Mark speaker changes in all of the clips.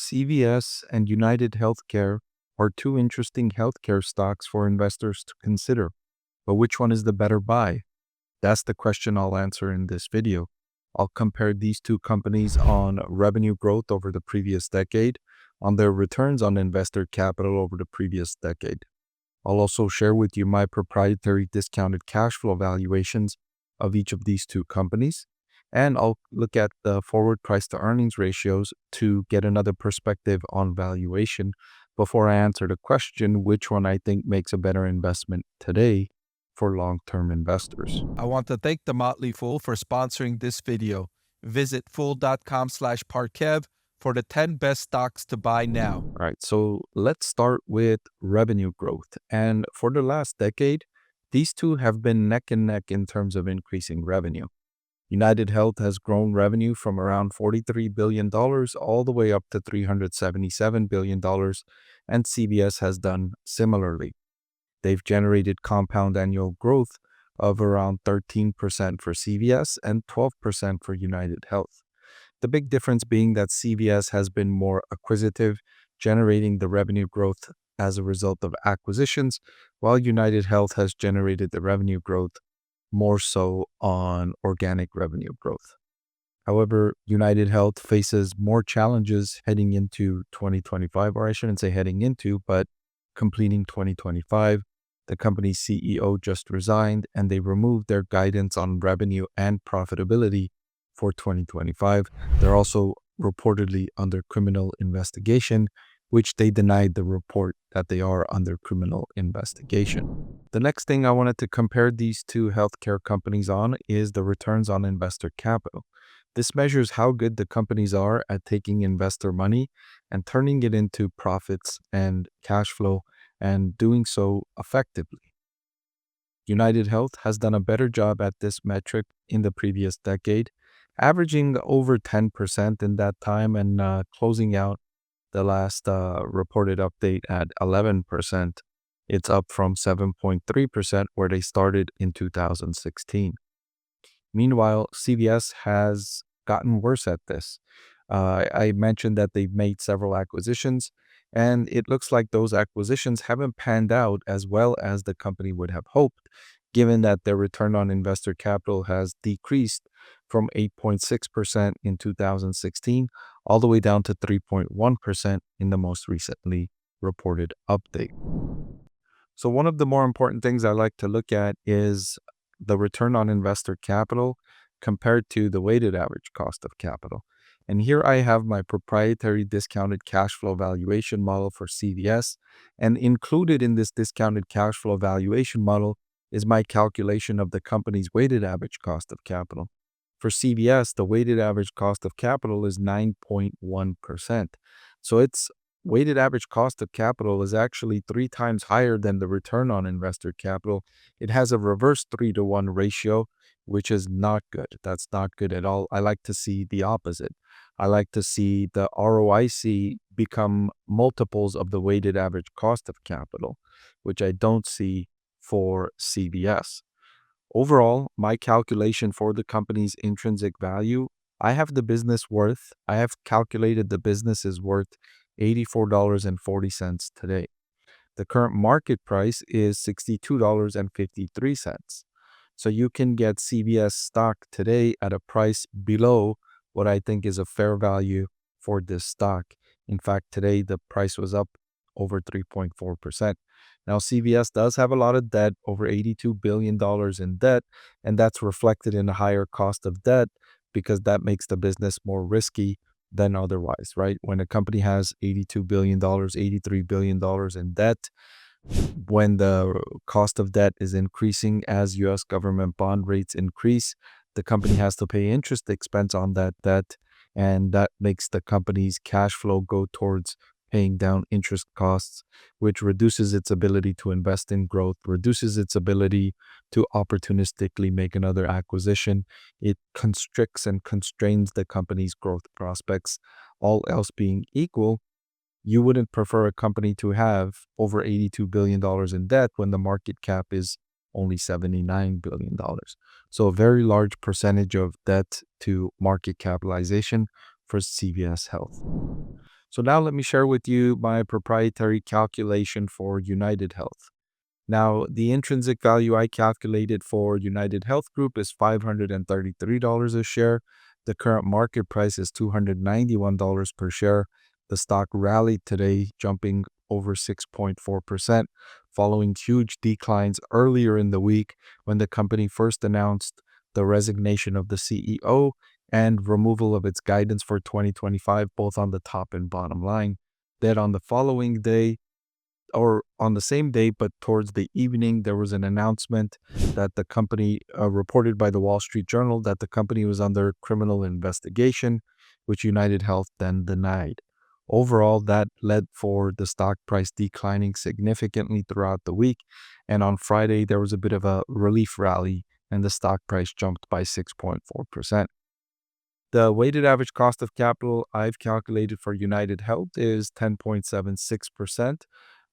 Speaker 1: CVS and United Healthcare are two interesting healthcare stocks for investors to consider. But which one is the better buy? That's the question I'll answer in this video. I'll compare these two companies on revenue growth over the previous decade, on their returns on investor capital over the previous decade. I'll also share with you my proprietary discounted cash flow valuations of each of these two companies. And I'll look at the forward price to earnings ratios to get another perspective on valuation before I answer the question which one I think makes a better investment today for long-term investors.
Speaker 2: I want to thank The Motley Fool for sponsoring this video. Visit fool.com/Parkev for the 10 best stocks to buy now.
Speaker 1: All right, so let's start with revenue growth. And for the last decade, these two have been neck and neck in terms of increasing revenue. UnitedHealth has grown revenue from around $43 billion all the way up to $377 billion, and CVS has done similarly. They've generated compound annual growth of around 13% for CVS and 12% for UnitedHealth. The big difference being that CVS has been more acquisitive, generating the revenue growth as a result of acquisitions, while UnitedHealth has generated the revenue growth more so on organic revenue growth. However, UnitedHealth faces more challenges heading into 2025, or I shouldn't say heading into, but completing 2025. The company's CEO just resigned, and they removed their guidance on revenue and profitability for 2025. They're also reportedly under criminal investigation, which they denied the report that they are under criminal investigation. The next thing I wanted to compare these two healthcare companies on is the returns on investor capital. This measures how good the companies are at taking investor money and turning it into profits and cash flow, and doing so effectively. UnitedHealth has done a better job at this metric in the previous decade, averaging over 10% in that time and closing out the last reported update at 11%. It's up from 7.3% where they started in 2016. Meanwhile, CVS has gotten worse at this. I mentioned that they've made several acquisitions, and it looks like those acquisitions haven't panned out as well as the company would have hoped, given that their return on investor capital has decreased from 8.6% in 2016 all the way down to 3.1% in the most recently reported update. So one of the more important things I like to look at is the return on investor capital compared to the weighted average cost of capital. And here I have my proprietary discounted cash flow valuation model for CVS, and included in this discounted cash flow valuation model is my calculation of the company's weighted average cost of capital. For CVS, the weighted average cost of capital is 9.1%. So its weighted average cost of capital is actually 3 times higher than the return on investor capital. It has a reverse 3-to-1 ratio, which is not good. That's not good at all. I like to see the opposite. I like to see the ROIC become multiples of the weighted average cost of capital, which I don't see for CVS. Overall, my calculation for the company's intrinsic value, I have calculated the business is worth $84.40 today. The current market price is $62.53. So you can get CVS stock today at a price below what I think is a fair value for this stock. In fact, today the price was up over 3.4%. Now, CVS does have a lot of debt, over $82 billion in debt, and that's reflected in a higher cost of debt because that makes the business more risky than otherwise, right? When a company has $82 billion, $83 billion in debt, when the cost of debt is increasing as U.S. government bond rates increase, the company has to pay interest expense on that debt, and that makes the company's cash flow go towards paying down interest costs, which reduces its ability to invest in growth, reduces its ability to opportunistically make another acquisition. It constricts and constrains the company's growth prospects. All else being equal, you wouldn't prefer a company to have over $82 billion in debt when the market cap is only $79 billion. So a very large percentage of debt to market capitalization for CVS Health. So now let me share with you my proprietary calculation for UnitedHealth. Now, the intrinsic value I calculated for United Health Group is $533 a share. The current market price is $291 per share. The stock rallied today, jumping over 6.4%, following huge declines earlier in the week when the company first announced the resignation of the CEO and removal of its guidance for 2025, both on the top and bottom line. Then on the following day, or on the same day, but towards the evening, there was an announcement that the company, reported by the Wall Street Journal, that the company was under criminal investigation, which United Health then denied. Overall, that led for the stock price declining significantly throughout the week. And on Friday, there was a bit of a relief rally, and the stock price jumped by 6.4%. The weighted average cost of capital I've calculated for United Health is 10.76%,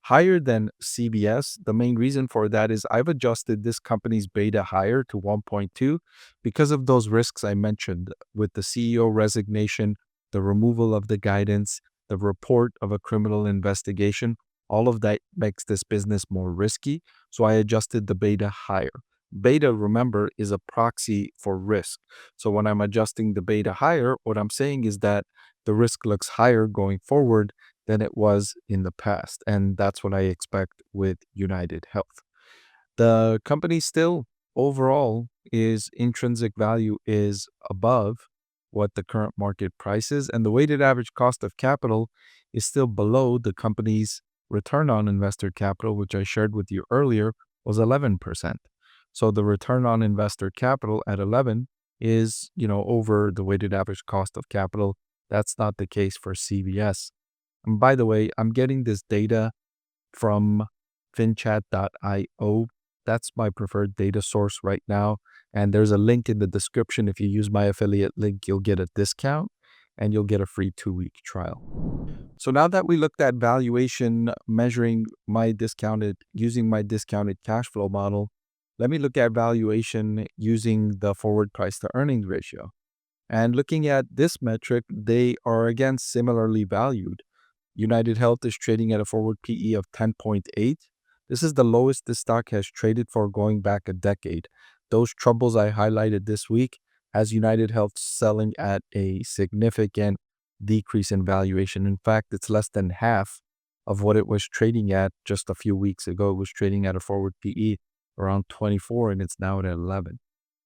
Speaker 1: higher than CVS. The main reason for that is I've adjusted this company's beta higher to 1.2 because of those risks I mentioned with the CEO resignation, the removal of the guidance, the report of a criminal investigation. All of that makes this business more risky, so I adjusted the beta higher. Beta, remember, is a proxy for risk. So when I'm adjusting the beta higher, what I'm saying is that the risk looks higher going forward than it was in the past. And that's what I expect with United Health. The company still overall is intrinsic value is above what the current market price is, and the weighted average cost of capital is still below the company's return on investor capital, which I shared with you earlier was 11%. So the return on investor capital at 11 is, over the weighted average cost of capital. That's not the case for CVS. And by the way, I'm getting this data from finchat.io. That's my preferred data source right now. And there's a link in the description. If you use my affiliate link, you'll get a discount and you'll get a free 2-week trial. So now that we looked at valuation measuring using my discounted cash flow model, let me look at valuation using the forward price to earnings ratio. And looking at this metric, they are again similarly valued. United Health is trading at a forward PE of 10.8. This is the lowest this stock has traded for going back a decade. Those troubles I highlighted this week has United Health selling at a significant decrease in valuation. In fact, it's less than half of what it was trading at just a few weeks ago. It was trading at a forward PE around 24 and it's now at 11.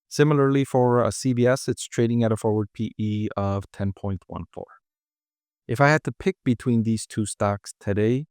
Speaker 1: Similarly, for CVS, it's trading at a forward PE of 10.14. If I had to pick between these two stocks today,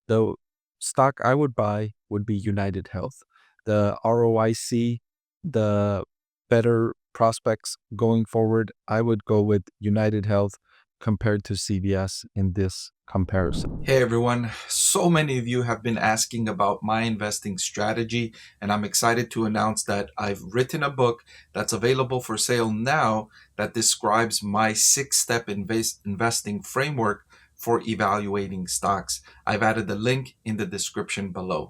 Speaker 1: the stock I would buy would be United Health. The ROIC, the better prospects going forward, I would go with United Health compared to CVS in this comparison.
Speaker 2: Hey everyone, so many of you have been asking about my investing strategy, and I'm excited to announce that I've written a book that's available for sale now that describes my 6-step investing framework for evaluating stocks. I've added the link in the description below.